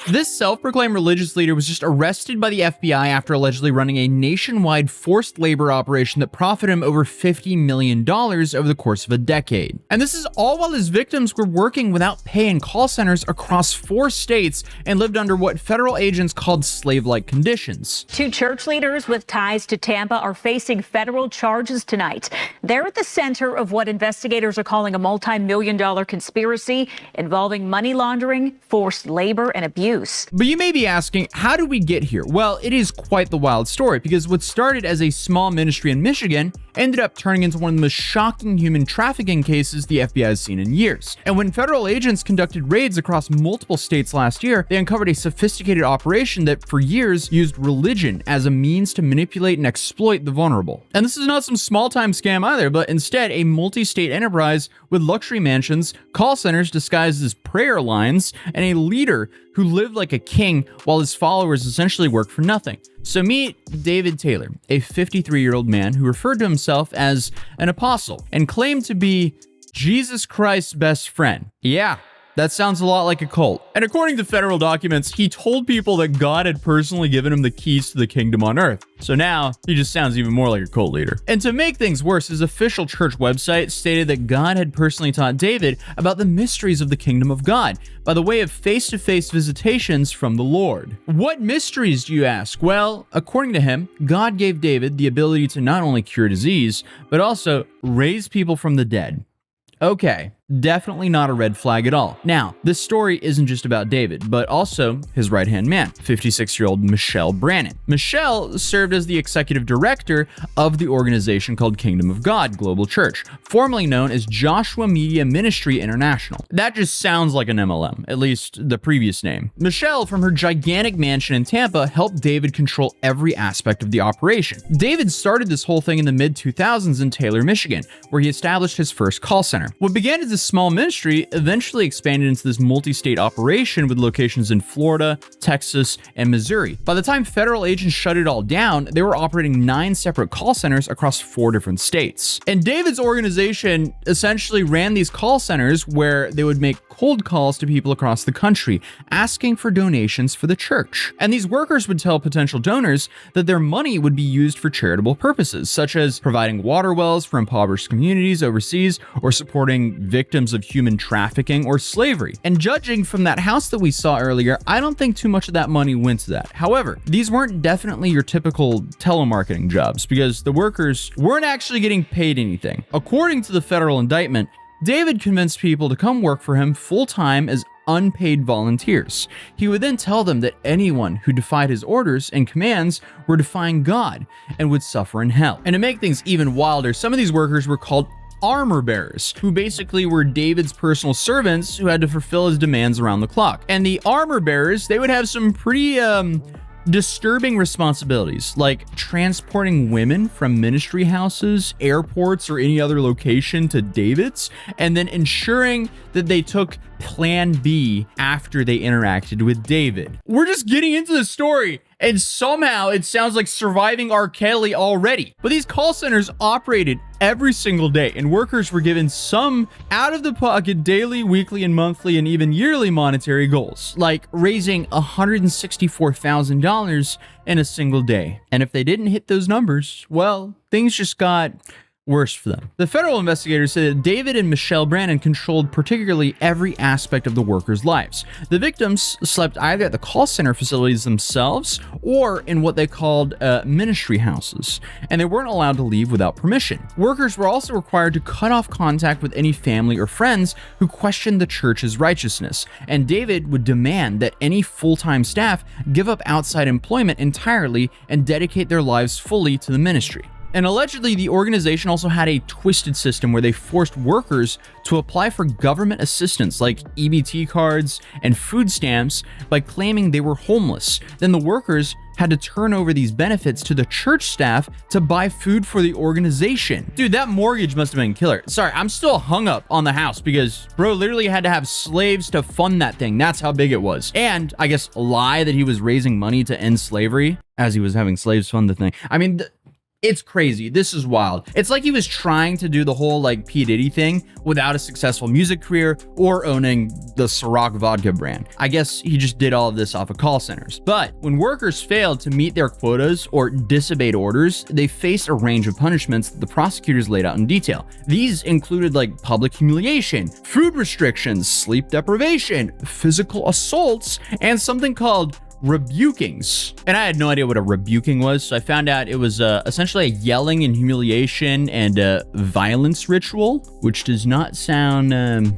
This self-proclaimed religious leader was just arrested by the FBI after allegedly running a nationwide forced labor operation that profited him over $50 million over the course of a decade. And this is all while his victims were working without pay in call centers across 4 states and lived under what federal agents called slave-like conditions. 2 church leaders with ties to Tampa are facing federal charges tonight. They're at the center of what investigators are calling a multi-million-dollar conspiracy involving money laundering, forced labor, and abuse. But you may be asking, how did we get here? Well, it is quite the wild story, because what started as a small ministry in Michigan ended up turning into one of the most shocking human trafficking cases the FBI has seen in years. And when federal agents conducted raids across multiple states last year, they uncovered a sophisticated operation that for years used religion as a means to manipulate and exploit the vulnerable. And this is not some small-time scam either, but instead a multi-state enterprise with luxury mansions, call centers disguised as prayer lines, and a leader who lived like a king while his followers essentially worked for nothing. So meet David Taylor, a 53-year-old man who referred to himself as an apostle and claimed to be Jesus Christ's best friend. Yeah, that sounds a lot like a cult. And according to federal documents, he told people that God had personally given him the keys to the kingdom on earth. So now, he just sounds even more like a cult leader. And to make things worse, his official church website stated that God had personally taught David about the mysteries of the kingdom of God by the way of face-to-face visitations from the Lord. What mysteries, do you ask? Well, according to him, God gave David the ability to not only cure disease, but also raise people from the dead. Okay, definitely not a red flag at all. Now, this story isn't just about David, but also his right-hand man, 56-year-old Michelle Brannon. Michelle served as the executive director of the organization called Kingdom of God Global Church, formerly known as Joshua Media Ministry International. That just sounds like an MLM, at least the previous name. Michelle, from her gigantic mansion in Tampa, helped David control every aspect of the operation. David started this whole thing in the mid-2000s in Taylor, Michigan, where he established his first call center. What began as a small ministry eventually expanded into this multi-state operation with locations in Florida, Texas, and Missouri. By the time federal agents shut it all down, they were operating 9 separate call centers across 4 different states. And David's organization essentially ran these call centers where they would make cold calls to people across the country, asking for donations for the church. And these workers would tell potential donors that their money would be used for charitable purposes, such as providing water wells for impoverished communities overseas, or supporting victims of human trafficking or slavery. And judging from that house that we saw earlier, I don't think too much of that money went to that. However, these weren't definitely your typical telemarketing jobs, because the workers weren't actually getting paid anything. According to the federal indictment, David convinced people to come work for him full-time as unpaid volunteers. He would then tell them that anyone who defied his orders and commands were defying God and would suffer in hell. And to make things even wilder, some of these workers were called armor bearers, who basically were David's personal servants who had to fulfill his demands around the clock. And the armor bearers, they would have some pretty disturbing responsibilities, like transporting women from ministry houses, airports, or any other location to David's, and then ensuring that they took Plan B after they interacted with David. We're just getting into the story, and somehow it sounds like Surviving R. Kelly already. But these call centers operated every single day, and workers were given some out-of-the-pocket daily, weekly, and monthly, and even yearly monetary goals, like raising $164,000 in a single day. And if they didn't hit those numbers, well, things just got worse for them. The federal investigators said that David and Michelle Brannon controlled particularly every aspect of the workers' lives. The victims slept either at the call center facilities themselves or in what they called ministry houses, and they weren't allowed to leave without permission. Workers were also required to cut off contact with any family or friends who questioned the church's righteousness, and David would demand that any full-time staff give up outside employment entirely and dedicate their lives fully to the ministry. And allegedly, the organization also had a twisted system where they forced workers to apply for government assistance like EBT cards and food stamps by claiming they were homeless. Then the workers had to turn over these benefits to the church staff to buy food for the organization. Dude, that mortgage must have been killer. Sorry, I'm still hung up on the house because bro literally had to have slaves to fund that thing. That's how big it was. And I guess lie that he was raising money to end slavery as he was having slaves fund the thing. I mean, It's crazy. This is wild. It's like he was trying to do the whole like P. Diddy thing without a successful music career or owning the Ciroc vodka brand. I guess he just did all of this off of call centers. But when workers failed to meet their quotas or disobeyed orders, they faced a range of punishments that the prosecutors laid out in detail. These included like public humiliation, food restrictions, sleep deprivation, physical assaults, and something called rebukings. And I had no idea what a rebuking was, so I found out it was essentially a yelling and humiliation and violence ritual, which does not sound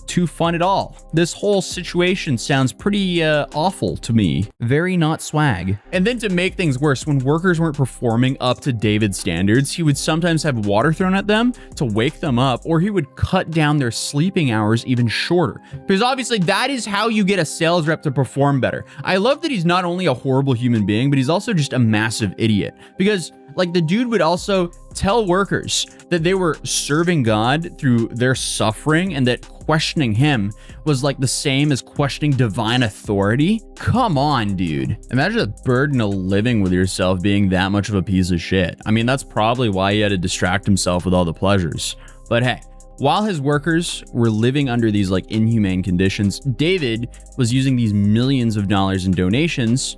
too fun at all. This whole situation sounds pretty awful to me. Very not swag. And then to make things worse, when workers weren't performing up to David's standards, he would sometimes have water thrown at them to wake them up, or he would cut down their sleeping hours even shorter. Because obviously that is how you get a sales rep to perform better. I love that he's not only a horrible human being, but he's also just a massive idiot. Because like the dude would also tell workers that they were serving God through their suffering and that questioning him was like the same as questioning divine authority. Come on, dude. Imagine the burden of living with yourself being that much of a piece of shit. I mean, that's probably why he had to distract himself with all the pleasures. But hey, while his workers were living under these like inhumane conditions, David was using these millions of dollars in donations,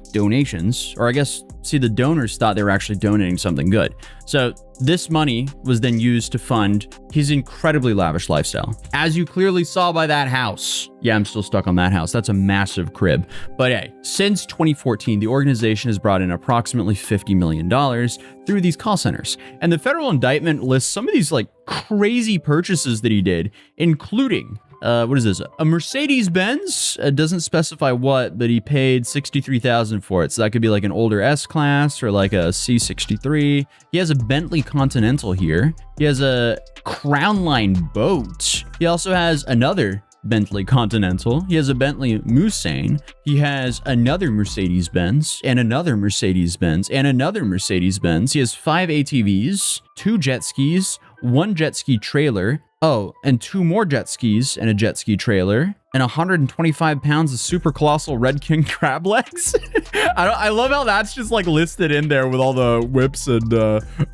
or I guess, see, the donors thought they were actually donating something good. So this money was then used to fund his incredibly lavish lifestyle. As you clearly saw by that house. Yeah, I'm still stuck on that house. That's a massive crib. But hey, since 2014, the organization has brought in approximately $50 million through these call centers. And the federal indictment lists some of these like crazy purchases that he did, including what is this? A Mercedes-Benz? Doesn't specify what, but he paid $63,000 for it. So that could be like an older S-Class or like a C63. He has a Bentley Continental here. He has a Crown Line boat. He also has another Bentley Continental. He has a Bentley Mulsanne. He has another Mercedes-Benz and another Mercedes-Benz and another Mercedes-Benz. He has 5 ATVs, 2 jet skis, 1 jet ski trailer. Oh, and 2 more jet skis and a jet ski trailer, and 125 pounds of super colossal Red King crab legs. I love how that's just like listed in there with all the whips and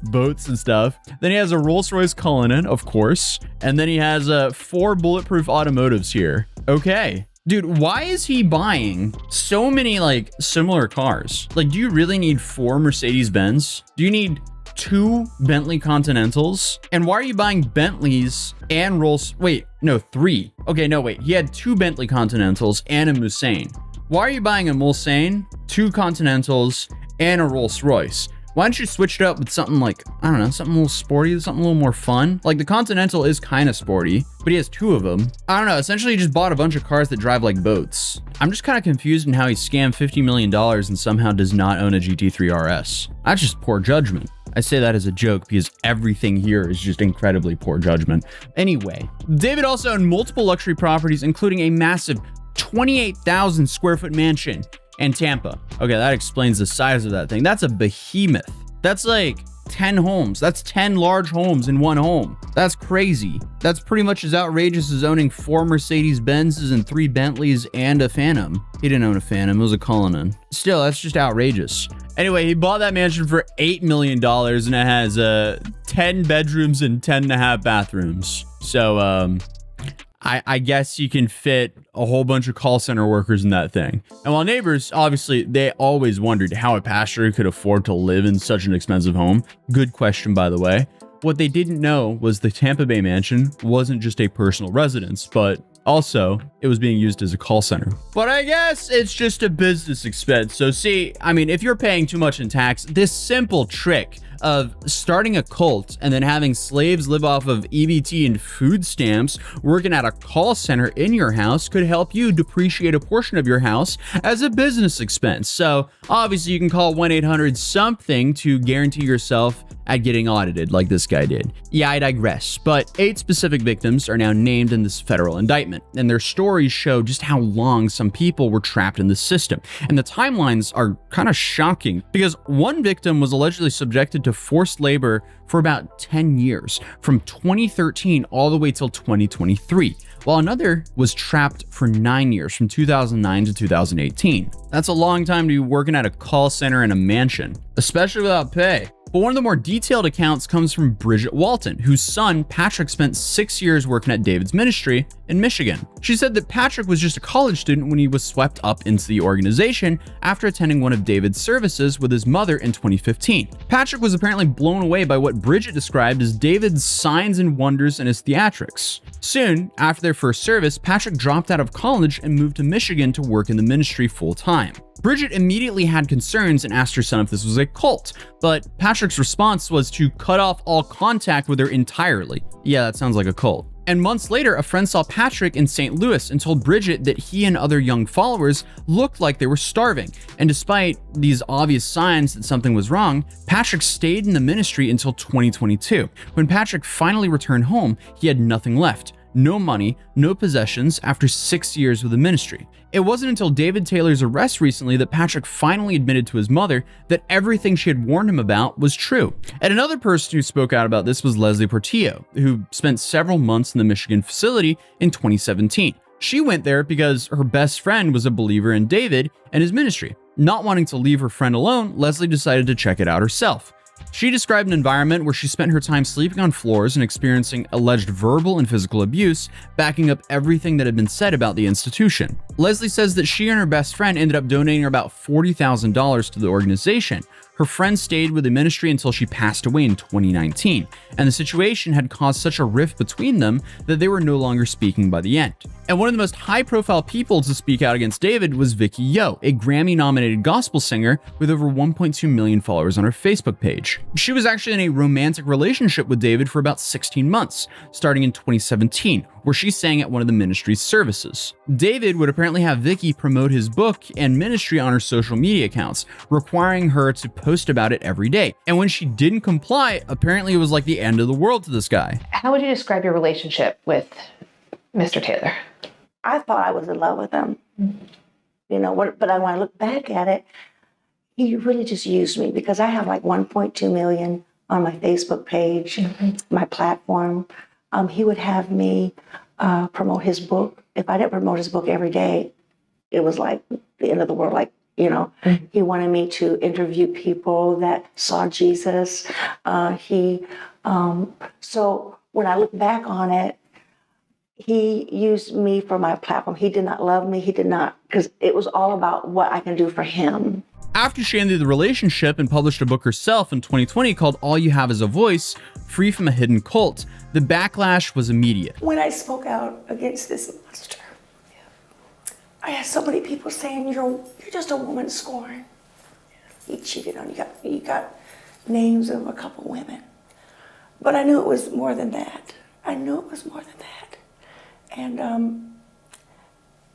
boats and stuff. Then he has a Rolls-Royce Cullinan, of course, and then he has 4 bulletproof automotives here. Okay. Dude, why is he buying so many like similar cars? Like, do you really need 4 Mercedes-Benz? Do you need 2 Bentley Continentals? And why are you buying Bentleys and Rolls? Wait, no, 3. Okay, no, wait. He had 2 Bentley Continentals and a Mulsanne. Why are you buying a Mulsanne, 2 Continentals, and a Rolls Royce? Why don't you switch it up with something like, I don't know, something a little sporty, something a little more fun? Like the Continental is kind of sporty, but he has 2 of them. I don't know, essentially he just bought a bunch of cars that drive like boats. I'm just kind of confused in how he scammed $50 million and somehow does not own a GT3 RS. That's just poor judgment. I say that as a joke because everything here is just incredibly poor judgment. Anyway, David also owned multiple luxury properties, including a massive 28,000 square foot mansion in Tampa. Okay, that explains the size of that thing. That's a behemoth. That's like 10 homes. That's 10 large homes in one home. That's crazy. That's pretty much as outrageous as owning 4 Mercedes-Benzes and 3 Bentleys and a Phantom. He didn't own a Phantom, it was a Cullinan. Still, that's just outrageous. Anyway, he bought that mansion for $8 million and it has 10 bedrooms and 10.5 bathrooms. So, I guess you can fit a whole bunch of call center workers in that thing. And while neighbors, obviously, they always wondered how a pastor could afford to live in such an expensive home. Good question, by the way. What they didn't know was the Tampa Bay mansion wasn't just a personal residence, but also it was being used as a call center. But I guess it's just a business expense. So see, I mean, if you're paying too much in tax, this simple trick of starting a cult and then having slaves live off of EBT and food stamps working at a call center in your house could help you depreciate a portion of your house as a business expense. So obviously you can call 1-800-something to guarantee yourself at getting audited like this guy did. Yeah, I digress, but 8 specific victims are now named in this federal indictment, and their stories show just how long some people were trapped in the system. And the timelines are kind of shocking because one victim was allegedly subjected to forced labor for about 10 years, from 2013 all the way till 2023, while another was trapped for 9 years, from 2009 to 2018. That's a long time to be working at a call center in a mansion, especially without pay. But one of the more detailed accounts comes from Bridget Walton, whose son, Patrick, spent 6 years working at David's ministry in Michigan. She said that Patrick was just a college student when he was swept up into the organization after attending one of David's services with his mother in 2015. Patrick was apparently blown away by what Bridget described as David's signs and wonders in his theatrics. Soon, after their first service, Patrick dropped out of college and moved to Michigan to work in the ministry full-time. Bridget immediately had concerns and asked her son if this was a cult, but Patrick's response was to cut off all contact with her entirely. Yeah, that sounds like a cult. And months later, a friend saw Patrick in St. Louis and told Bridget that he and other young followers looked like they were starving. And despite these obvious signs that something was wrong, Patrick stayed in the ministry until 2022. When Patrick finally returned home, he had nothing left. No money, no possessions after 6 years with the ministry. It wasn't until David Taylor's arrest recently that Patrick finally admitted to his mother that everything she had warned him about was true. And another person who spoke out about this was Leslie Portillo, who spent several months in the Michigan facility in 2017. She went there because her best friend was a believer in David and his ministry. Not wanting to leave her friend alone, Leslie decided to check it out herself. She described an environment where she spent her time sleeping on floors and experiencing alleged verbal and physical abuse, backing up everything that had been said about the institution. Leslie says that she and her best friend ended up donating about $40,000 to the organization. Her friend stayed with the ministry until she passed away in 2019, and the situation had caused such a rift between them that they were no longer speaking by the end. And one of the most high-profile people to speak out against David was Vicky Yo, a Grammy-nominated gospel singer with over 1.2 million followers on her Facebook page. She was actually in a romantic relationship with David for about 16 months, starting in 2017, where she sang at one of the ministry's services. David would apparently have Vicky promote his book and ministry on her social media accounts, requiring her to post about it every day. And when she didn't comply, apparently it was like the end of the world to this guy. How would you describe your relationship with Mr. Taylor? I thought I was in love with him, you know, but when I look back at it, he really just used me because I have like 1.2 million on my Facebook page, my platform. He would have me promote his book. If I didn't promote his book every day, it was like the end of the world. Like, you know, he wanted me to interview people that saw Jesus. So when I look back on it, he used me for my platform. He did not love me. He did not, because it was all about what I can do for him. After she ended the relationship and published a book herself in 2020 called All You Have Is a Voice, Free from a Hidden Cult, the backlash was immediate. When I spoke out against this monster, I had so many people saying, you're just a woman scorned. He cheated on you. You got names of a couple women. But I knew it was more than that. I knew it was more than that. And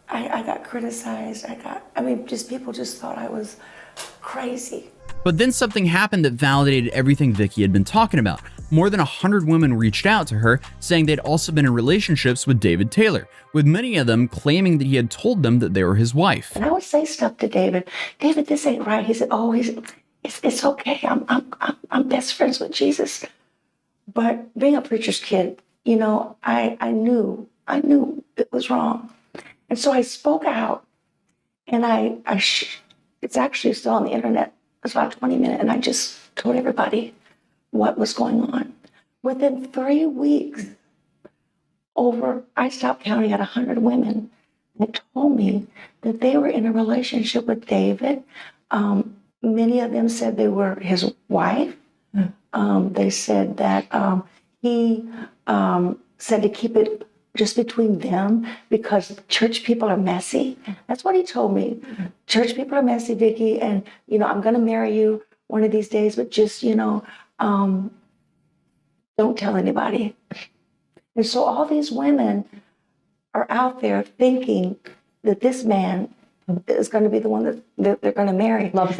I got criticized. People just thought I was crazy. But then something happened that validated everything Vicky had been talking about. More than 100 women reached out to her, saying they'd also been in relationships with David Taylor, with many of them claiming that he had told them that they were his wife. And I would say stuff to David. David, this ain't right. He said, "Oh, it's okay. I'm best friends with Jesus." But being a preacher's kid, you know, I knew it was wrong, and so I spoke out, and it's actually still on the internet. It's about 20 minutes, and I just told everybody what was going on. Within 3 weeks, I stopped counting at 100 women that told me that they were in a relationship with David. Many of them said they were his wife. They said that he said to keep it just between them because church people are messy. That's what he told me. Church people are messy, Vicky, and, you know, I'm going to marry you one of these days, but just, you know, don't tell anybody. And so all these women are out there thinking that this man is going to be the one that they're going to marry. Loves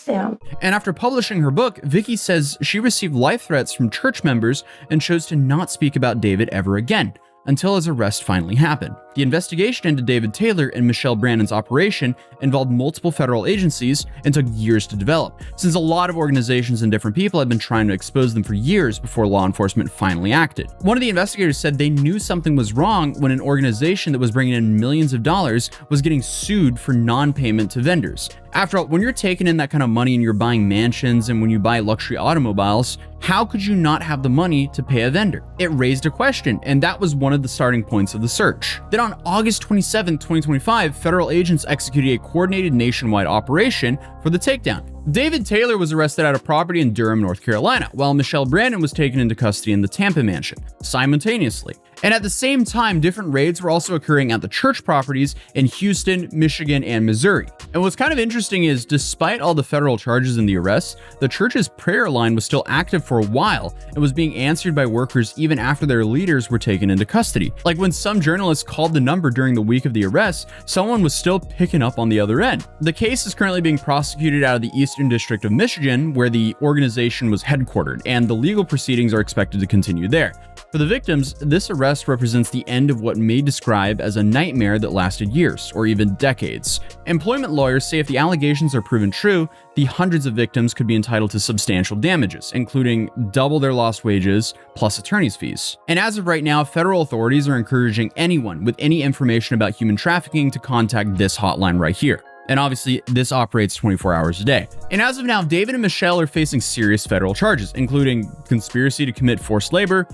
them. And after publishing her book, Vicky says she received life threats from church members and chose to not speak about David ever again, until his arrest finally happened. The investigation into David Taylor and Michelle Brandon's operation involved multiple federal agencies and took years to develop, since a lot of organizations and different people had been trying to expose them for years before law enforcement finally acted. One of the investigators said they knew something was wrong when an organization that was bringing in millions of dollars was getting sued for non-payment to vendors. After all, when you're taking in that kind of money and you're buying mansions and when you buy luxury automobiles, how could you not have the money to pay a vendor? It raised a question, and that was one of the starting points of the search. Then on August 27, 2025, federal agents executed a coordinated nationwide operation for the takedown. David Taylor was arrested at a property in Durham, North Carolina, while Michelle Brandon was taken into custody in the Tampa mansion, simultaneously. And at the same time, different raids were also occurring at the church properties in Houston, Michigan, and Missouri. And what's kind of interesting is, despite all the federal charges and the arrests, the church's prayer line was still active for a while and was being answered by workers even after their leaders were taken into custody. Like when some journalists called the number during the week of the arrest, someone was still picking up on the other end. The case is currently being prosecuted out of the Eastern District of Michigan, where the organization was headquartered, and the legal proceedings are expected to continue there. For the victims, this arrest represents the end of what may describe as a nightmare that lasted years, or even decades. Employment lawyers say if the allegations are proven true, the hundreds of victims could be entitled to substantial damages, including double their lost wages, plus attorney's fees. And as of right now, federal authorities are encouraging anyone with any information about human trafficking to contact this hotline right here. And obviously, this operates 24 hours a day. And as of now, David and Michelle are facing serious federal charges, including conspiracy to commit forced labor,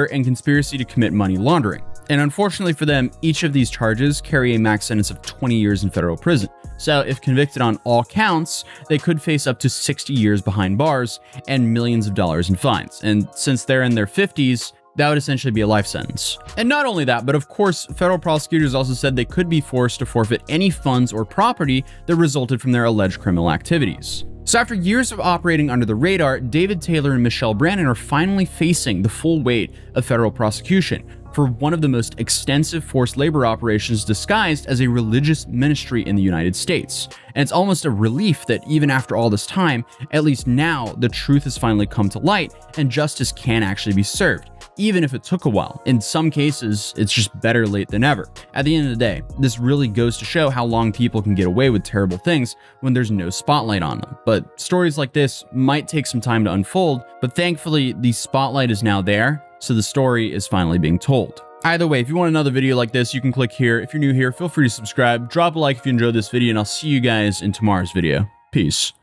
and conspiracy to commit money laundering. And unfortunately for them, each of these charges carry a max sentence of 20 years in federal prison. So if convicted on all counts, they could face up to 60 years behind bars and millions of dollars in fines. And since they're in their 50s, that would essentially be a life sentence. And not only that, but of course, federal prosecutors also said they could be forced to forfeit any funds or property that resulted from their alleged criminal activities. So after years of operating under the radar, David Taylor and Michelle Brandon are finally facing the full weight of federal prosecution for one of the most extensive forced labor operations disguised as a religious ministry in the United States. And it's almost a relief that even after all this time, at least now the truth has finally come to light and justice can actually be served, even if it took a while. In some cases, it's just better late than ever. At the end of the day, this really goes to show how long people can get away with terrible things when there's no spotlight on them. But stories like this might take some time to unfold, but thankfully the spotlight is now there, so the story is finally being told. Either way, if you want another video like this, you can click here. If you're new here, feel free to subscribe, drop a like if you enjoyed this video, and I'll see you guys in tomorrow's video. Peace.